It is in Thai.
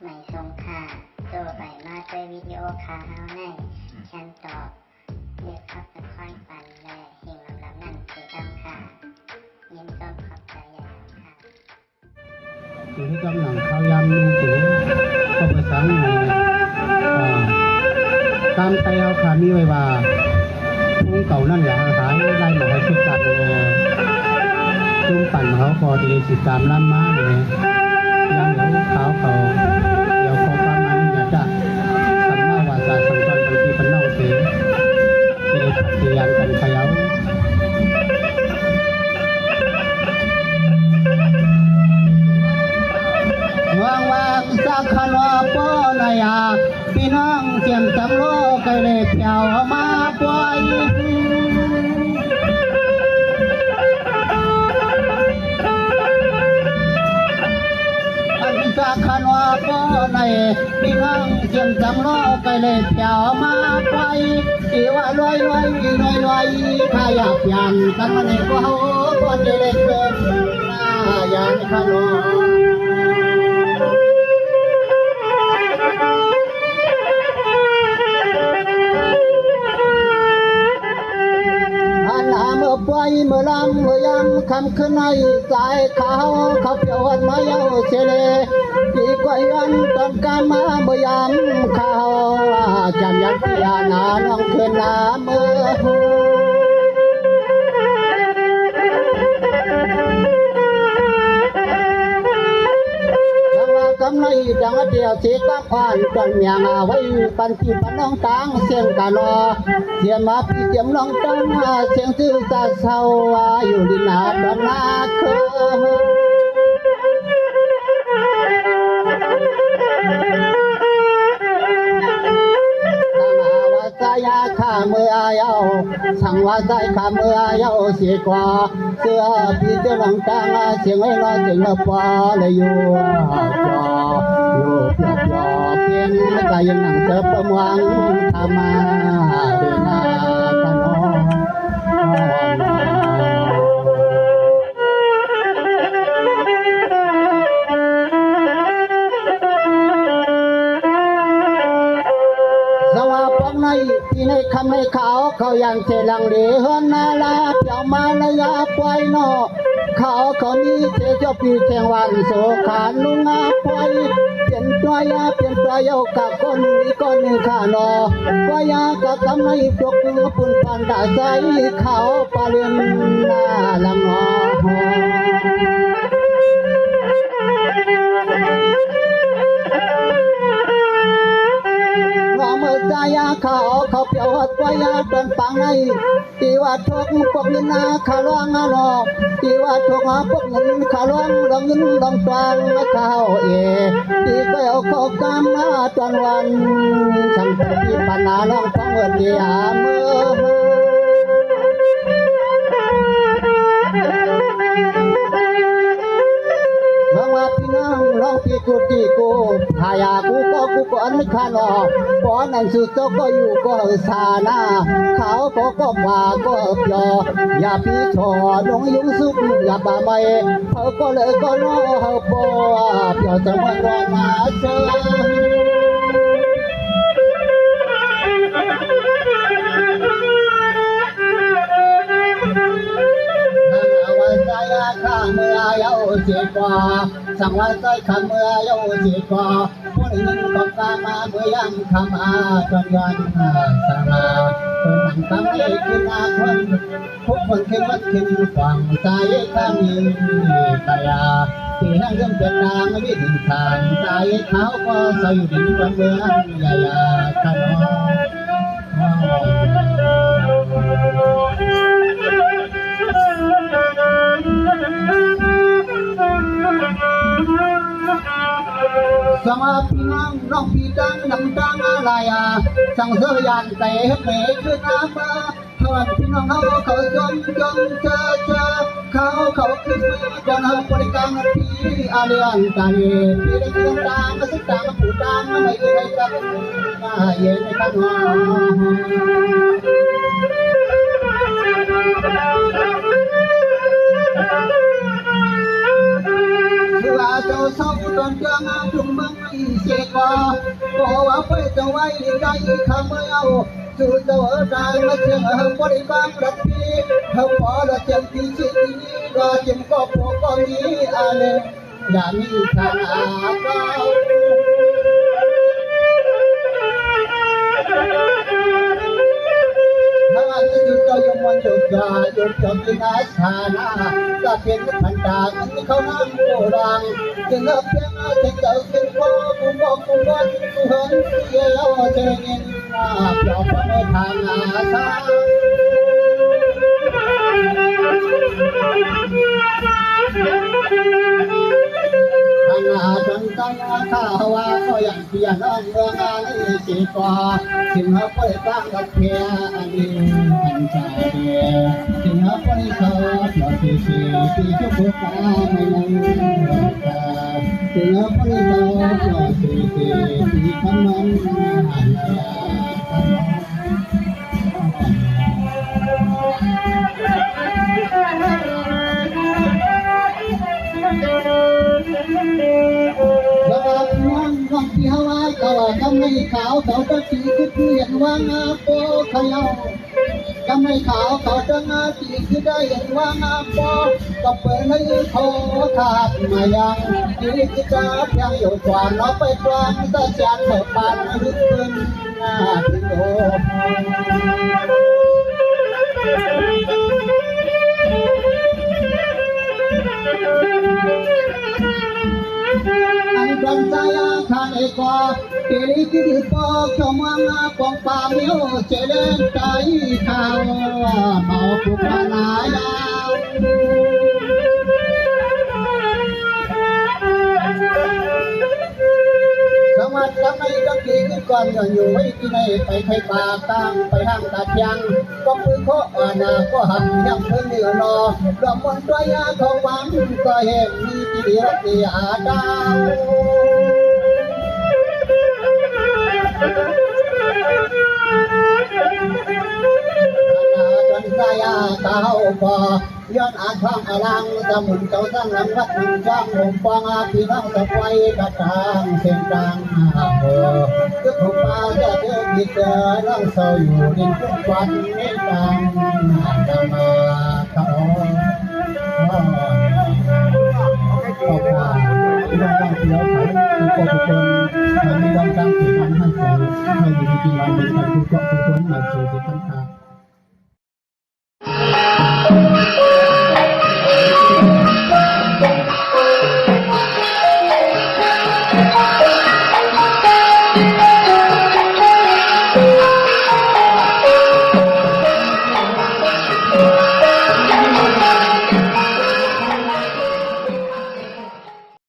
ไม่ทรงค่าตัวใบมาด้วยวิดีโอคาเฮาในฉันตอบเลือกขับตะค่อยปันและเฮงลำนั่นคือดำค่ะเย็นต้นขอบใจใหญ่ค่ะสิ่งที่กำลังเขายำมีถึงก็ภาษาไงตามไปเอาขามีไว้ว่าพุ่งเก่านั่นแหละหายไล่หมายชุดตัดเลยจุ่มปั่นเขาก็จะสิตามล้ำมาเลยยำเหลืองขาวเขาเดี๋ยวเขาประมาณนี้จะสัมมาวาจาสังกรบางทีเป็นนอกเสียจะได้ขัดเสียงกันขยับว่างว่าสักขณะป้อนายาพี่น้องเจียมจำโลกไกลเล็กยาวมาปล่อยอันสักขณะป้อนายพี่น้องเจียมจำโลกไกลเล็กยาวมาปล่อยที่ว่าลอยถ้าอยากยันกันมาในก็เขาก็จะเล็กเกินยันขณะปล่อยเมื่อลำเมื่อยำคำขึ้นในสายเขาเปียววันมาเยาเชเลที่ก้อยวันต้องการมาเมื่อยำเขาจำยันพิยานาน้องขึ้นน้ำเมื่อกำไรจังเดียวสีก็ผ่านจนเมียงไว้ปันที่ปันน้องตังเสียงกันอเสียมาพี่เจียมน้องตังเสียงซื่อตาเศร้าอยู่ดินนาดอนนาคือยาข้าเมื่อเยาสั่งว่าใจข้าเมื่อเยาเสียกว่าเสื้อพี่เจ้าหลังตังเสียงไว้รอเสียงละปอเลยอยู่เพียงใจยังนั่งเจอประมวังทำมาเดินหน้าขนมที่ในคำในเขายังเจรังเดือนาลาเปียวมาลายาปล่อยนอเขามีเจ้าปีเชียงวันโสขานลุงอาปล่อยเปลี่ยนตัวเอากับคนนี้คนหนึ่งข้านอว่ายากับคำในจกปุ่นพันดาใจเขาปาเลียนนาลำนอใจเขาเปียวหัดไว้ยาเป็นปังในตีว่าทกพวกเงินนาขาล้องนอตีว่าทกพวกเงินขาล้องลองเงินลองฟังเขาตีก็เอาเข้ากำมาจนวันฉันเป็นที่ปัญหาลองฟังเมื่อเดียเมื่อพี่น้องร้องพี่กูหายากูก็อันขานอปอนันสุดก็อยู่ก็สานาเขาก็ว่าก็เปียอย่าพี่ชอน้องยุ่งสุกอย่าบ้าไม่เขาก็เลยก็น้อเขาปอเปียจะไม่รอมาเจอข้าเมื่อเยาเสียกว่าสั่งว่าใจข้าเมื่อเยาเสียกว่าผู้หญิงก็กล้ามาเมื่อยังข้ามาจนยันสาราคนนั่งตั้งให้กินอาคนทุกคนขึ้นวัดขึ้นฟังใจข้ามีกายาที่นั่งเรื่องเป็นนางไม่ถึงทางใจเขาก็ใส่ดินบนเมืองใหญ่ขนมสมาพี่น้องร้องพี่ดังอะไรสั่งเสียยันแต่เมฆขึ้นน้ำมาทวนพี่น้องเขาจนเจอเขาขึ้นมือจนบริการพี่อาเลียนใจพี่ได้เชื่อดังสุดดังผู้ดังไม่เคยจะมาเย็นกันว่าเ ว่าเจ้าเศร้าตอนเจ้างานทุ่งมังไม่เสียกว่าก็ว่าไปเจ้าไว้ใจคำเมื่อเอาจู่เจ้าได้มาเชื่อบริบาลรักพี่เขาพอละเจียมที่ชีวิตก็จิ้มก็พอก็มีอะไรอย่ามีทางอาบเราถ้าจุดเจ้ายมวันจุดยาจุดจบที่นาชานาก็เพียงพันดาที่เขานั่งโบราณจึงเพียงจะเจ้าเป็นพ่อกูบอกกูว่ากูเห็นเสียแล้วเจอเงินปลอบพระทางอาสาอันอาจนตั้งข้าว่าก็ยังเพียรน้องเมืองงานนี้สิกว่าถึงเขาไปตั้งกับเพียอันนี้อันใจเดียถึงเขาไปเขาปล่อยที่ชุบกาไม่นั่งตาถึงเขาไปเขาปล่อยที่คำนั้นหันหน้าวันที่ฮาวาเขาทำให้ขาวเขาตะสีคือเปลี่ยนว่างาโปขยาวทำให้ขาวเขาตะงาสีคือได้เห็นว่างาโปก็เปิดให้โคขาดมายังที่กิจการยังอยู่กว่าเราไปกลางตะจานเปิดปานลึกขึ้นหน้าที่โตอันดันใจข้าเอกว่าเกลิกิริปอกชมวงปองปามิโอเจเลนใจข้าวเมาปุกนายาสมัติไม่ต้องกินก่อนอยู่ไว้ที่ไหนไปไทยป่าตั้งไปห้างตาเพียงก็มือโคอานาก็หักยังเพิ่งเหนือรอดอกมนต์ตัวยาของหวังก็เห็นมีที่เดียวที่อาดาวจนใจเต้าพอย้อนอาทองอลังสมุนเจ้าตั้งลำวัดน้ำจ้างหงปองพี่น้องตะไคร้กระทางเส้นกลางโอ้ทุกคนมาจะเดินดิเจอน้องเศร้าอยู่ดินทุกวันไม่ตังดามาเขาขอบคุณที่ต้องการเที่ยวเขาทุกคนมันมีต้องการที่ทำให้ใจให้ดีจริงๆเราเป็นการทุกคนทุกคนมาสู่ที่ตั้งตา